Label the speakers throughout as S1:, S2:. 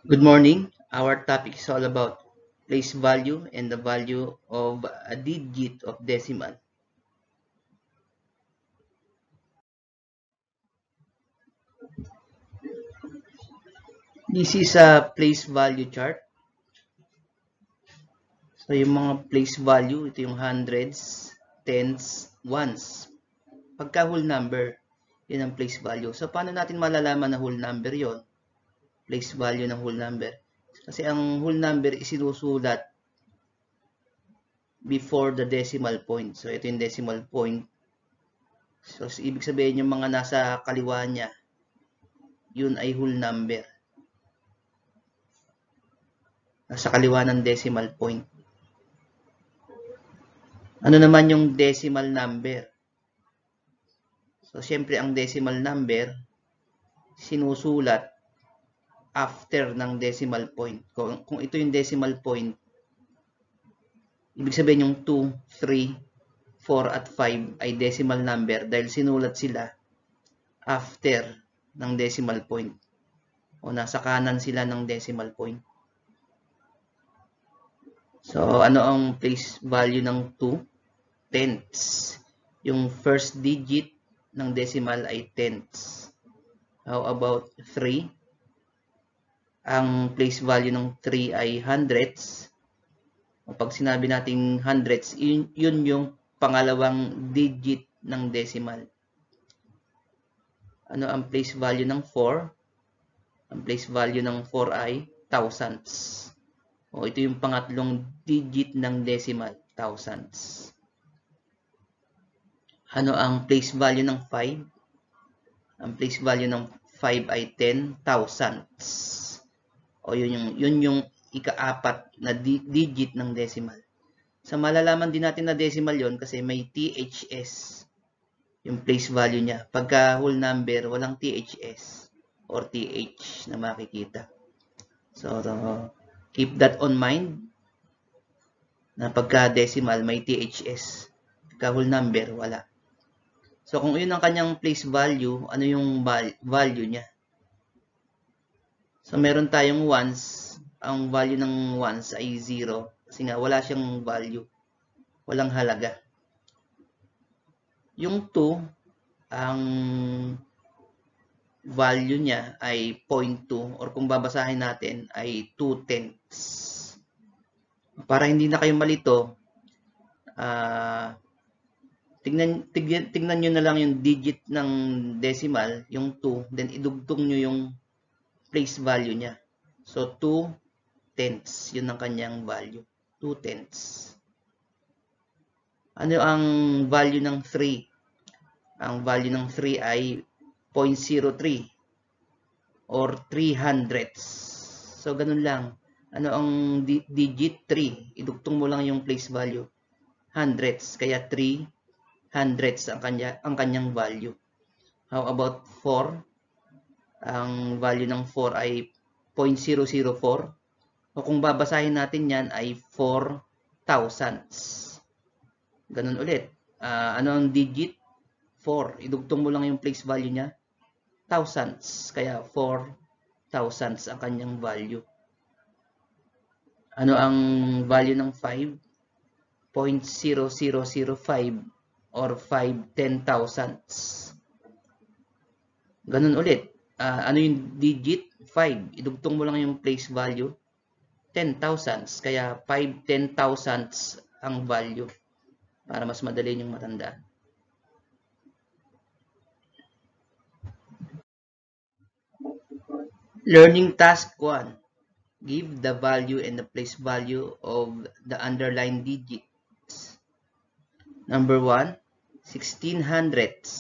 S1: Good morning. Our topic is all about place value and the value of a digit of decimal. This is a place value chart. So yung mga place value, ito yung hundreds, tens, ones. Pagka whole number, yun ang place value. So paano natin malalaman na whole number yon? Place value ng whole number. Kasi ang whole number is sinusulat before the decimal point. So ito yung decimal point. So ibig sabihin yung mga nasa kaliwa niya, yun ay whole number. Nasa kaliwa ng decimal point. Ano naman yung decimal number? So, syempre ang decimal number, sinusulat after ng decimal point. Kung ito yung decimal point, ibig sabihin yung 2, 3, 4, at 5 ay decimal number dahil sinulat sila after ng decimal point. O nasa kanan sila ng decimal point. So, ano ang place value ng 2? Tenths. Yung first digit ng decimal ay tenths. How about 3? Ang place value ng 3 ay hundredths. Pag sinabi nating hundredths, yun yung pangalawang digit ng decimal. Ano ang place value ng 4? Ang place value ng 4 ay thousandths. O ito yung pangatlong digit ng decimal, thousandths. Ano ang place value ng 5? Ang place value ng 5 ay 10 thousandths. O yun yung ika-apat na digit ng decimal. So malalaman din natin na decimal yon kasi may THS yung place value niya. Pagka whole number, walang THS or TH na makikita. So keep that on mind na pagka decimal may THS. Pagka whole number, wala. So, kung yun ang kanyang place value, ano yung value niya? So, meron tayong ones. Ang value ng ones ay 0. Kasi nga, wala siyang value. Walang halaga. Yung 2, ang value niya ay 0.2 or kung babasahin natin ay 2 tenths. Para hindi na kayo malito, tignan nyo na lang yung digit ng decimal, yung 2, then idugtong nyo yung place value niya. So, 2 tenths, yun ang kanyang value. 2 tenths. Ano ang value ng 3? Ang value ng 3 ay 0.03 or 300ths. So, ganun lang. Ano ang digit? 3. Idugtong mo lang yung place value. Hundredths, kaya 3 hundredths ang kanyang value. How about 4? Ang value ng 4 ay 0.004. O kung babasahin natin yan ay 4 thousandths. Ganun ulit. Ano ang digit? 4. Idugtong mo lang yung place value niya. Thousandths. Kaya 4 thousandths ang kanyang value. Ano ang value ng 5? 0.0005 or 5 10,000ths. Ganun ulit. Ano yung digit? 5. Idugtong mo lang yung place value. 10,000ths. Kaya 5 10,000ths ang value. Para mas madali yung matandaan. Learning task 1. Give the value and the place value of the underlined digits. Number 1, 1600ths.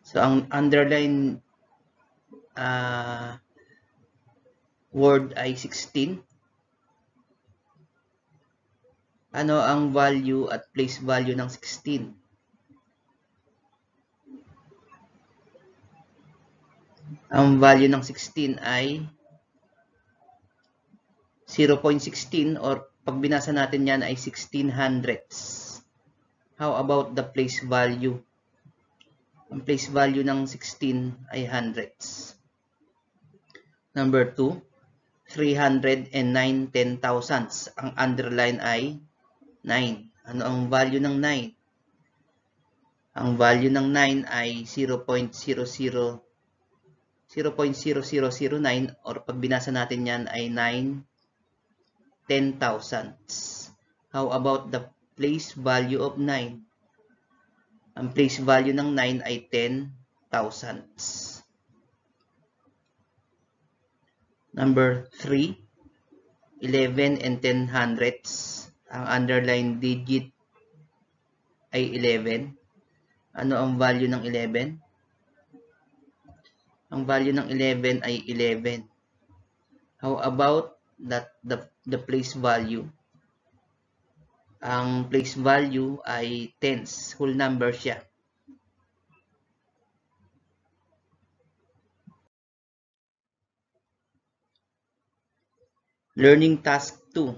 S1: So, ang underline word ay 16. Ano ang value at place value ng 16? Ang value ng 16 ay 0.16 or pag binasa natin yan ay 16 hundredths. How about the place value? Ang place value ng 16 ay hundredths. Number 2, 309 10,000s. Ang underline ay 9. Ano ang value ng 9? Ang value ng 9 ay 0.0009 or pag binasa natin yan ay 9 10,000s. How about the place value of 9? Ang place value ng 9 ay 10,000s. Number 3, 11 and 10 hundredths. Ang underline digit ay 11. Ano ang value ng 11? Ang value ng 11 ay 11. How about the place value? Ang place value ay tens, whole number siya. Learning task 2.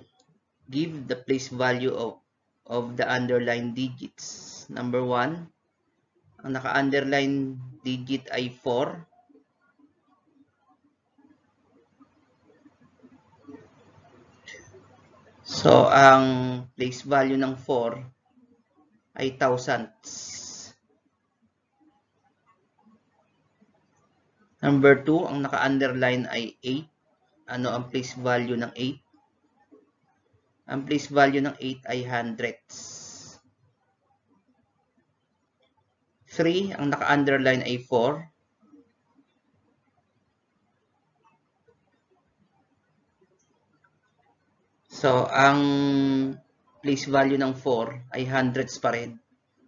S1: Give the place value of the underlined digits. Number 1, ang naka-underline digit ay 4. So, ang place value ng 4 ay thousands. Number 2, ang naka-underline ay 8. Ano ang place value ng 8? Ang place value ng 8 ay hundredths. 3, ang naka-underline ay 4. So, ang place value ng 4 ay hundreds pa rin.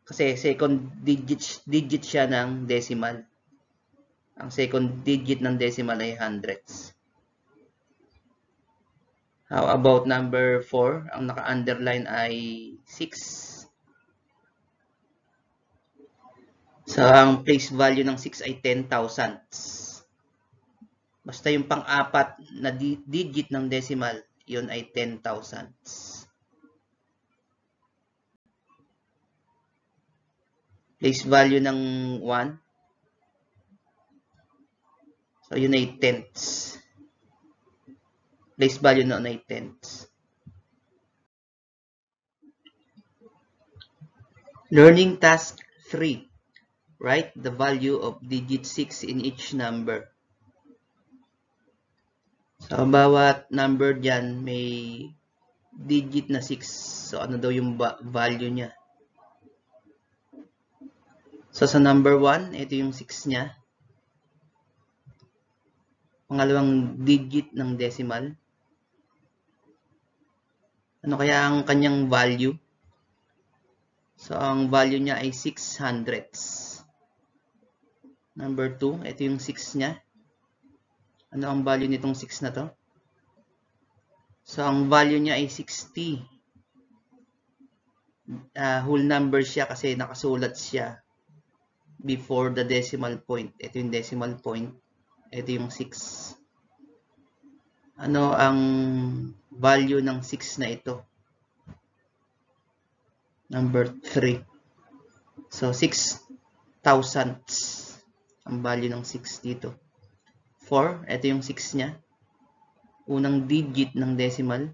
S1: Kasi second digit siya ng decimal. Ang second digit ng decimal ay hundreds. How about number 4? Ang naka-underline ay 6. So, ang place value ng 6 ay 10,000s. Basta yung pang-apat na digit ng decimal, yun ay 10,000s. Place value ng 1. So, yun ay tenths. Place value noon ay tenths. Learning task 3. Write the value of digit 6 in each number. So, bawat number dyan may digit na 6. So, ano daw yung value niya? So, sa number 1, ito yung 6 niya. Pangalawang digit ng decimal. Ano kaya ang kanyang value? So, ang value niya ay 6 hundredths. Number 2, ito yung 6 niya. Ano ang value nitong 6 na to? So, ang value niya ay 60. Whole number siya kasi nakasulat siya before the decimal point. Ito yung decimal point. Ito yung 6. Ano ang value ng 6 na ito? Number 3. So, 6 thousandths ang value ng 6 dito. 4, ito yung 6 niya. Unang digit ng decimal.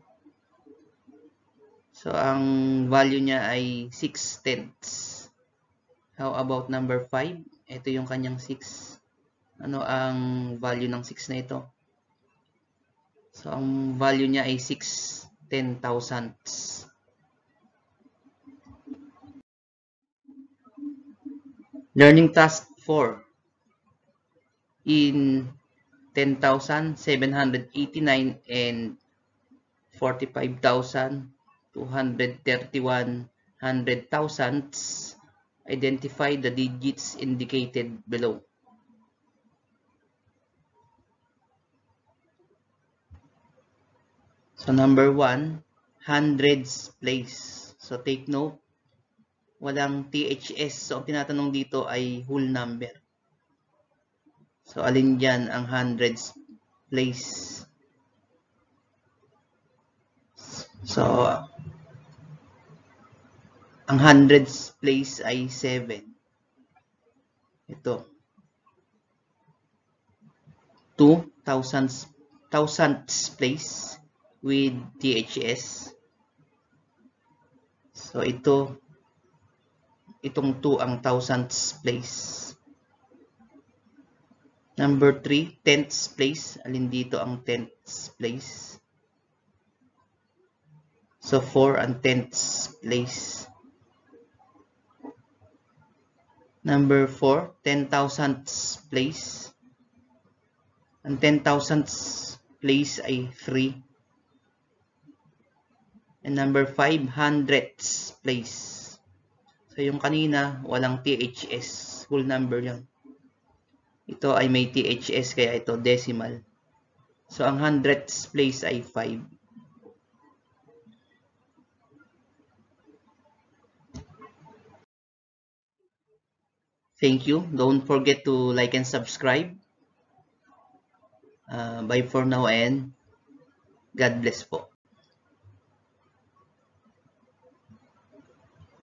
S1: So, ang value niya ay 6 tenths. How about number 5? Ito yung kanyang 6. Ano ang value ng 6 na ito? So, ang value niya ay 6 10,000ths. Learning task 4. In 10,789 and 45,231 hundredths, identify the digits indicated below. So, number 1, hundreds place. So, take note, walang THS. So, ang tinatanong dito ay whole number. So, alin dyan ang hundreds place? So, ang hundreds place ay 7. Ito. 2 thousands thousandths place with THS. So itong 2 ang thousandths place. Number 3, tenths place. Alin dito ang tenths place? So 4 ang tenths place. Number 4, 10,000ths place. Ang 10,000ths place ay 3. And number 5, hundredths place. So yung kanina, walang THS. Whole number yun. Ito ay may THS, kaya ito decimal. So ang hundredths place ay 5. Thank you. Don't forget to like and subscribe. Bye for now and God bless po.